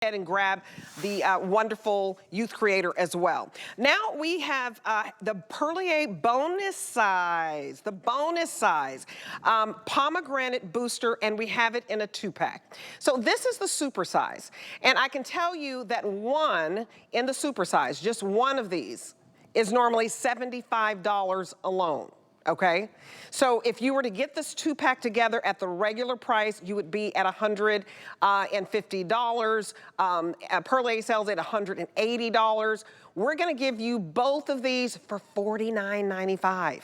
Ahead and grab the wonderful youth creator as well. Now we have the Perlier Bonussize, Pomegranate Booster, and we have it in a 2-pack. So this is the super size, and I can tell you that one in the super size, just one of these, is normally $75 alone. Okay, so if you were to get this 2-pack together at the regular price, you would be at $150. Perlier sells at $180. We're gonna give you both of these for $49.95.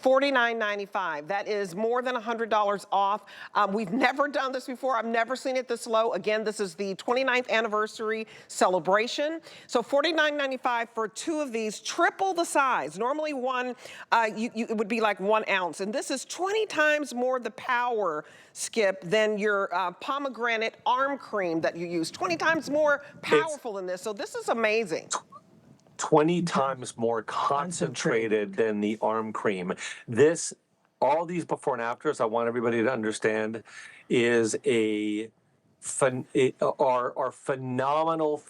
$49.95. That is more than $100 off. We've never done this before. I've never seen it this low. Again, this is the 29th anniversary celebration. So $49.95 for two of these, triple the size. Normally one, it would be like 1 ounce. And this is 20 times more the power, Skip, than your Pomegranate Arm Cream that you use. 20 times more powerful than this. So this is amazing. 20 times more concentrated than the arm cream. All these before and afters, I want everybody to understand, are phenomenal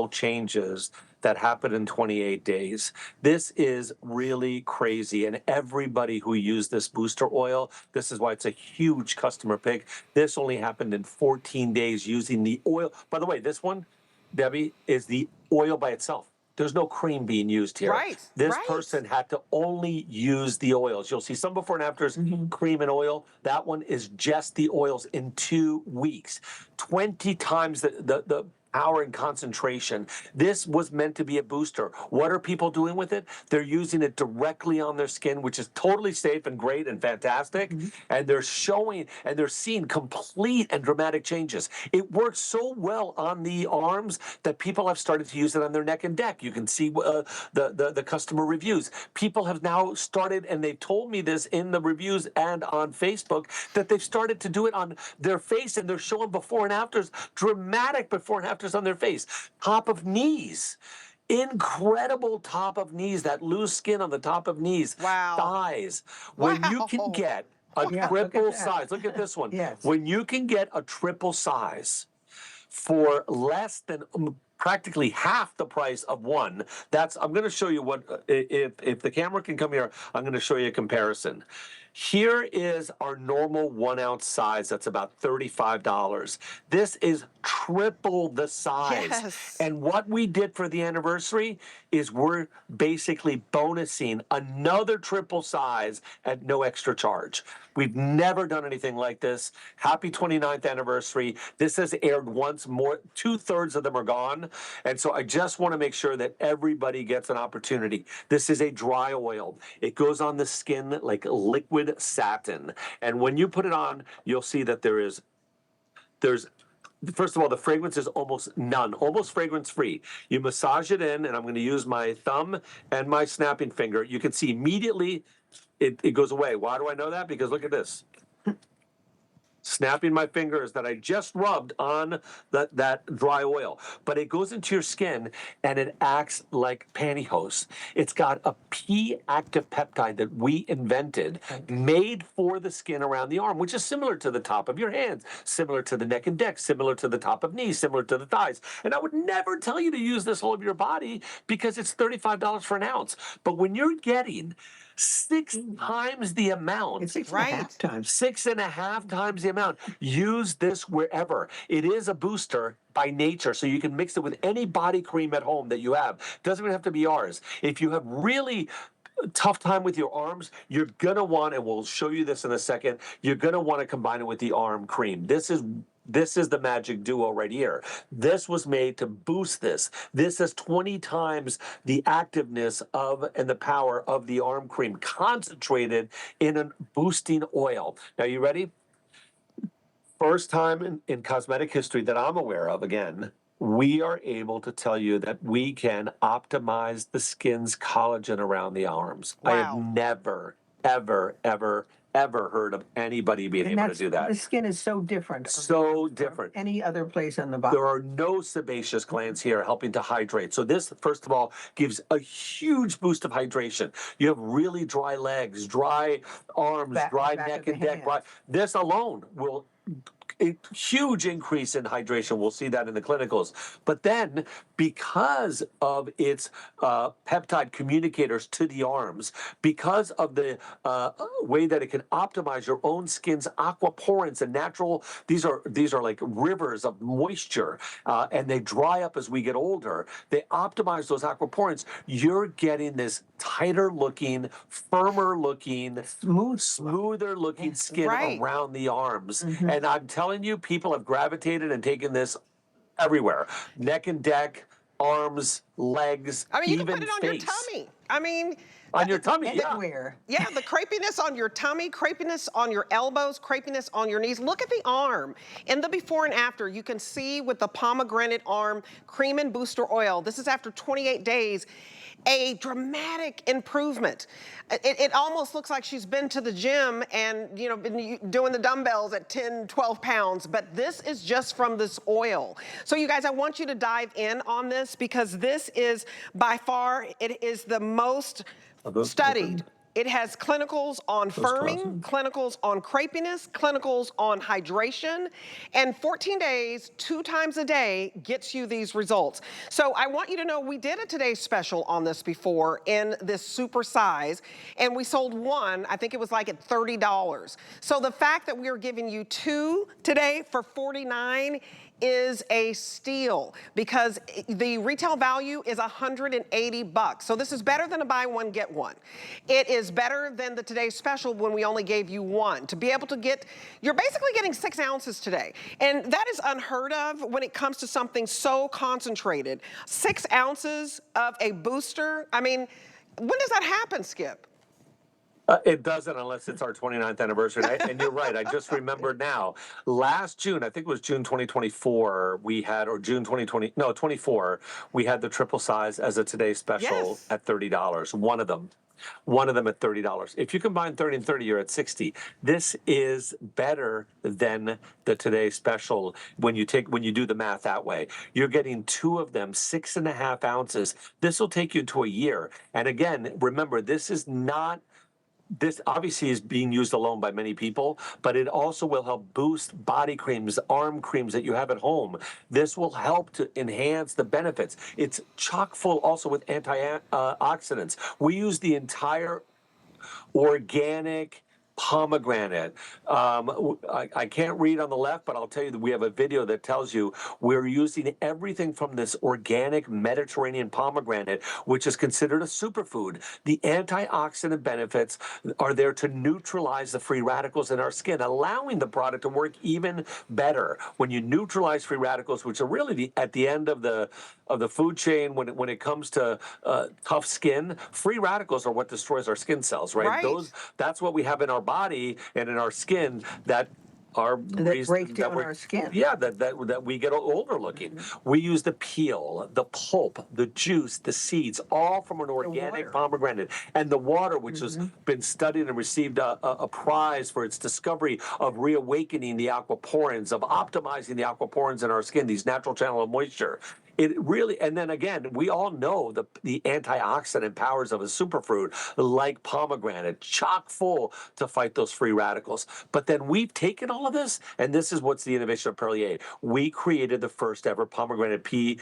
changes that happen in 28 days. This is really crazy, and everybody who used this booster oil, this is why it's a huge customer pick. This only happened in 14 days using the oil. By the way, this one, Debbie, is the oil by itself. There's no cream being used here. Right. This person had to only use the oils. You'll see some before and afters, cream and oil. That one is just the oils in 2 weeks. 20 times the power and concentration. This was meant to be a booster. What are people doing with it? They're using it directly on their skin, which is totally safe and great and fantastic. And they're showing and they're seeing complete and dramatic changes. It works so well on the arms that people have started to use it on their neck and neck. You can see the customer reviews. People have now started, and they've told me this in the reviews and on Facebook, that they've started to do it on their face, and they're showing before and afters, dramatic before and afters on their face. Top of knees. Incredible top of knees, that loose skin on the top of knees. Wow. Thighs. When you can get a triple size, look at this one. Yes. When you can get a triple size for less than practically half the price of one, I'm going to show you what, if the camera can come here, I'm going to show you a comparison. Here is our normal 1 ounce size. That's about $35. This is triple the size. Yes. And what we did for the anniversary is we're basically bonusing another triple size at no extra charge. We've never done anything like this. Happy 29th anniversary. This has aired once more. 2/3 of them are gone. And so I just want to make sure that everybody gets an opportunity. This is a dry oil. It goes on the skin like liquid satin. And when you put it on, you'll see that there's first of all, the fragrance is almost none, almost fragrance free. You massage it in, and I'm going to use my thumb and my snapping finger. You can see immediately it goes away. Why do I know that? Because look at this. Snapping my fingers that I just rubbed on that dry oil. But it goes into your skin and it acts like pantyhose. It's got a P active peptide that we invented, made for the skin around the arm, which is similar to the top of your hands, similar to the neck and neck, similar to the top of knees, similar to the thighs. And I would never tell you to use this all over your body because it's $35 for an ounce. But when you're getting 6 times the amount. It's 6.5 times. 6.5 times the amount. Use this wherever. It is a booster by nature, so you can mix it with any body cream at home that you have. Doesn't even have to be ours. If you have really tough time with your arms, you're gonna want, and we'll show you this in a second, you're gonna want to combine it with the arm cream. This is the magic duo right here. This was made to boost this. This has 20 times the activeness of and the power of the arm cream concentrated in a boosting oil. Now, you ready? First time in cosmetic history that I'm aware of, again, we are able to tell you that we can optimize the skin's collagen around the arms. Wow. I have never, ever heard of anybody being able to do that. The skin is so different. So different. Any other place on the body. There are no sebaceous glands here helping to hydrate. So this, first of all, gives a huge boost of hydration. You have really dry legs, dry arms, dry neck and neck. This alone will a huge increase in hydration. We'll see that in the clinicals. But then, because of its peptide communicators to the arms, because of the way that it can optimize your own skin's aquaporins and natural, these are like rivers of moisture, and they dry up as we get older. They optimize those aquaporins. You're getting this tighter looking, firmer looking, smoother looking skin Right. around the arms. And I'm telling you, people have gravitated and taken this everywhere. Neck and neck, arms, legs, I mean, you even can put it on your face. tummy. I mean, On your tummy, yeah. Anywhere. yeah, the crepiness on your tummy, crepiness on your elbows, crepiness on your knees. Look at the arm. In the before and after, you can see with the Pomegranate Arm Cream and Booster Oil, this is after 28 days, a dramatic improvement. It almost looks like she's been to the gym and, you know, been doing the dumbbells at 10, 12 pounds, but this is just from this oil. So you guys, I want you to dive in on this because this is by far, it is the most studied. It has clinicals on firming, clinicals on crepiness, clinicals on hydration, and 14 days, 2 times a day gets you these results. So I want you to know we did a Today Special on this before in this super size, and we sold one, I think it was like at $30. So the fact that we are giving you 2 today for $49 is a steal because the retail value is $180. So this is better than a buy one, get one. It is better than the Today Special when we only gave you 1. To be able to get, you're basically getting 6 ounces today. And that is unheard of when it comes to something so concentrated. 6 ounces of a booster. I mean, when does that happen, Skip? It doesn't unless it's our 29th anniversary. And you're right. I just remembered now. Last June, I think it was June 2024, we had, or June 2020, no, 24, we had the triple size as a Today Special Yes. at $30. One of them at $30. If you combine 30 and 30, you're at 60. This is better than the Today Special when you do the math that way. You're getting 2 of them, 6.5 ounces. This will take you to a year. And again, remember, this obviously is being used alone by many people, but it also will help boost body creams, arm creams that you have at home. This will help to enhance the benefits. It's chock full also with antioxidants. We use the entire organic pomegranate. I can't read on the left, but I'll tell you that we have a video that tells you we're using everything from this organic Mediterranean pomegranate, which is considered a superfood. The antioxidant benefits are there to neutralize the free radicals in our skin, allowing the product to work even better. When you neutralize free radicals, which are really at the end of the food chain when it comes to tough skin, free radicals are what destroys our skin cells, right? That's what we have in our body and in our skin that are That break down our skin. Yeah, that we get older looking. We use the peel, the pulp, the juice, the seeds, all from an organic pomegranate, and the water, which has been studied and received a prize for its discovery of reawakening the aquaporins, of optimizing the aquaporins in our skin, these natural channel of moisture. It really, and then again, we all know the antioxidant powers of a superfruit like pomegranate, chock full to fight those free radicals. But then we've taken all of this, and this is what's the innovation of Perlier. We created the first ever pomegranate P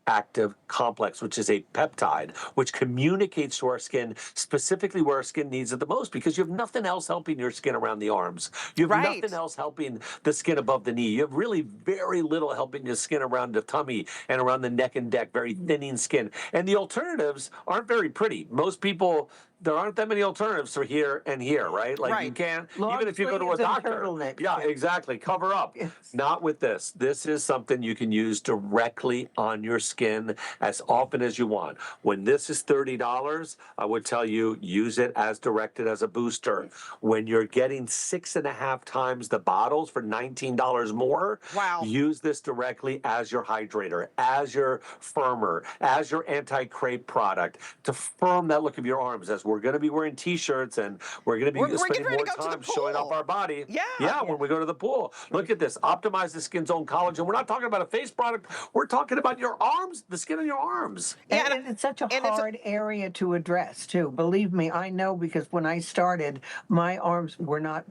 active complex, which is a peptide, which communicates to our skin specifically where our skin needs it the most, because you have nothing else helping your skin around the arms. You have nothing else helping the skin above the knee. You have really very little helping your skin around the tummy and around the neck and neck, very thinning skin. And the alternatives aren't very pretty. Most people, there aren't that many alternatives for here and here, right? Like you can't, even if you go to a doctor. Yeah, exactly. Cover up. Yes. Not with this. This is something you can use directly on your skin as often as you want. When this is $30, I would tell you use it as directed as a booster. When you're getting 6.5 times the bottles for $19 more, use this directly as your hydrator, as your firmer, as your anti-crepe product to firm that look of your arms. As we're going to be wearing T-shirts and we're going to be spending more time showing off our body. Yeah, when we go to the pool. Look at this. Optimize the skin's own collagen. We're not talking about a face product. We're talking about your arms, the skin on your arms. Yeah, and it's such a hard area to address, too. Believe me, I know, because when I started, my arms were not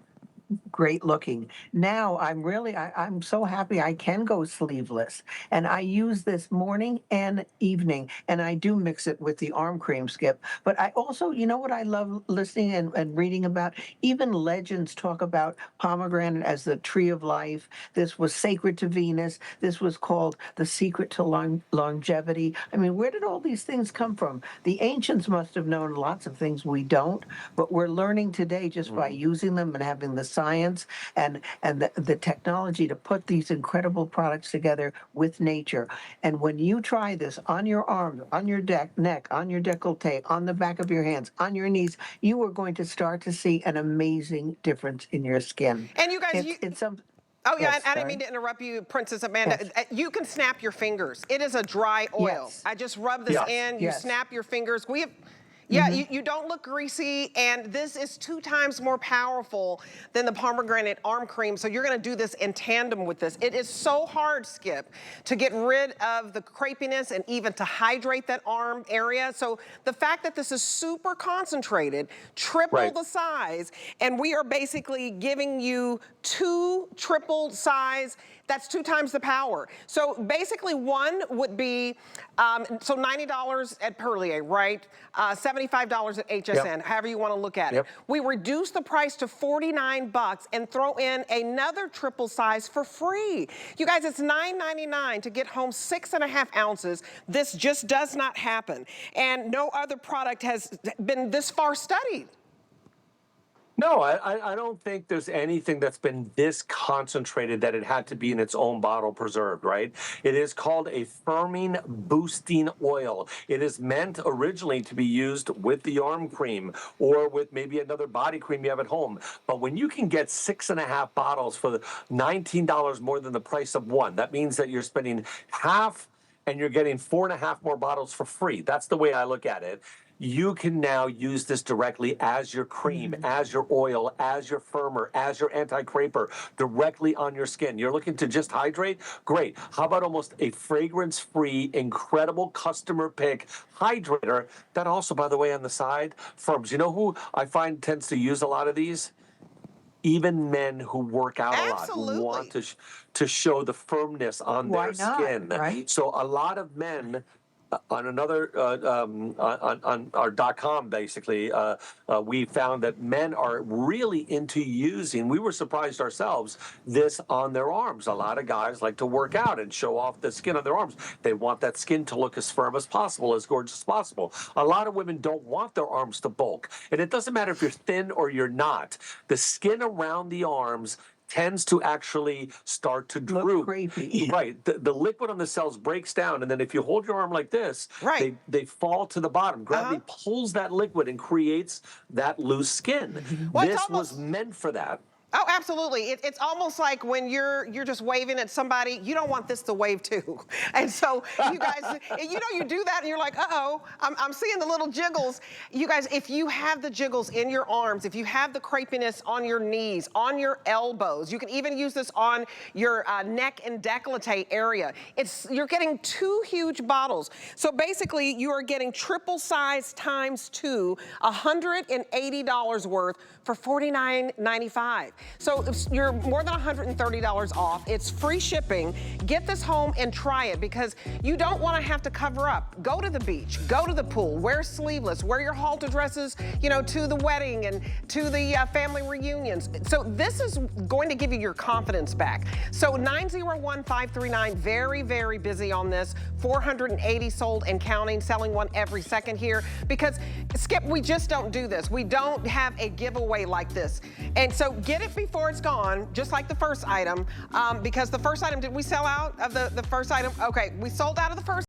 great looking. Now I'm so happy I can go sleeveless. And I use this morning and evening, and I do mix it with the arm cream, Skip. But I also, you know what I love listening and reading about? Even legends talk about pomegranate as the tree of life. This was sacred to Venus. This was called the secret to longevity. I mean, where did all these things come from? The ancients must have known lots of things we don't, but we're learning today just by using them and having the science and the technology to put these incredible products together with nature. And when you try this on your arm, on your neck, on your décolleté, on the back of your hands, on your knees, you are going to start to see an amazing difference in your skin. And you guys, It's some. oh yeah, Yes, I didn't sorry. mean to interrupt you, Princess Amanda. Yes. You can snap your fingers. It is a dry oil. Yes. I just rub this Yes. in, you Yes. snap your fingers. We have, yeah, you don't look greasy, and this is 2 times more powerful than the Pomegranate Arm Cream, so you're gonna do this in tandem with this. It is so hard, Skip, to get rid of the crepiness and even to hydrate that arm area. So the fact that this is super concentrated, triple Right. the size, and we are basically giving you 2 triple size, that's 2 times the power. So basically one would be, so $90 at Perlier, right? $75 at HSN, however you wanna look at it. Yep. We reduce the price to $49 and throw in another triple size for free. You guys, it's $9.99 to get home 6.5 ounces. This just does not happen. And no other product has been this far studied. No, I don't think there's anything that's been this concentrated that it had to be in its own bottle preserved, right? It is called a firming boosting oil. It is meant originally to be used with the arm cream or with maybe another body cream you have at home. But when you can get 6.5 bottles for $19 more than the price of one, that means that you're spending half and you're getting 4.5 more bottles for free. That's the way I look at it. You can now use this directly as your cream, as your oil, as your firmer, as your anti-craper, directly on your skin. You're looking to just hydrate? Great. How about almost a fragrance-free, incredible customer pick hydrator that also, by the way, on the side, firms. You know who I find tends to use a lot of these? Even men who work out a lot, who want to show the firmness on Why their not, skin. right? So a lot of men on another on our .com basically we found that men are really into using, we were surprised ourselves, this on their arms. A lot of guys like to work out and show off the skin on their arms. They want that skin to look as firm as possible, as gorgeous as possible. A lot of women don't want their arms to bulk, and it doesn't matter if you're thin or you're not. The skin around the arms tends to actually start to droop. Look crepey. Right. The liquid on the cells breaks down, and then if you hold your arm like this, Right. they fall to the bottom. Gravity pulls that liquid and creates that loose skin. Well, it's This almost- was meant for that. Oh, absolutely. It's almost like when you're just waving at somebody, you don't want this to wave too. And so you guys, you do that and you're like, uh-oh, I'm seeing the little jiggles. You guys, if you have the jiggles in your arms, if you have the crepiness on your knees, on your elbows, you can even use this on your neck and décolleté area. You're getting 2 huge bottles. So basically you are getting triple size times 2, $180 worth for $49.95. So you're more than $130 off. It's free shipping. Get this home and try it, because you don't want to have to cover up. Go to the beach, go to the pool, wear sleeveless, wear your halter dresses, to the wedding and to the family reunions. So this is going to give you your confidence back. So 901-539, very, very busy on this. 480 sold and counting, selling one every second here, because Skip, we just don't do this. We don't have a giveaway like this. And so get it before it's gone, just like the first item, because the first item, did we sell out of the first item? Okay, we sold out of the first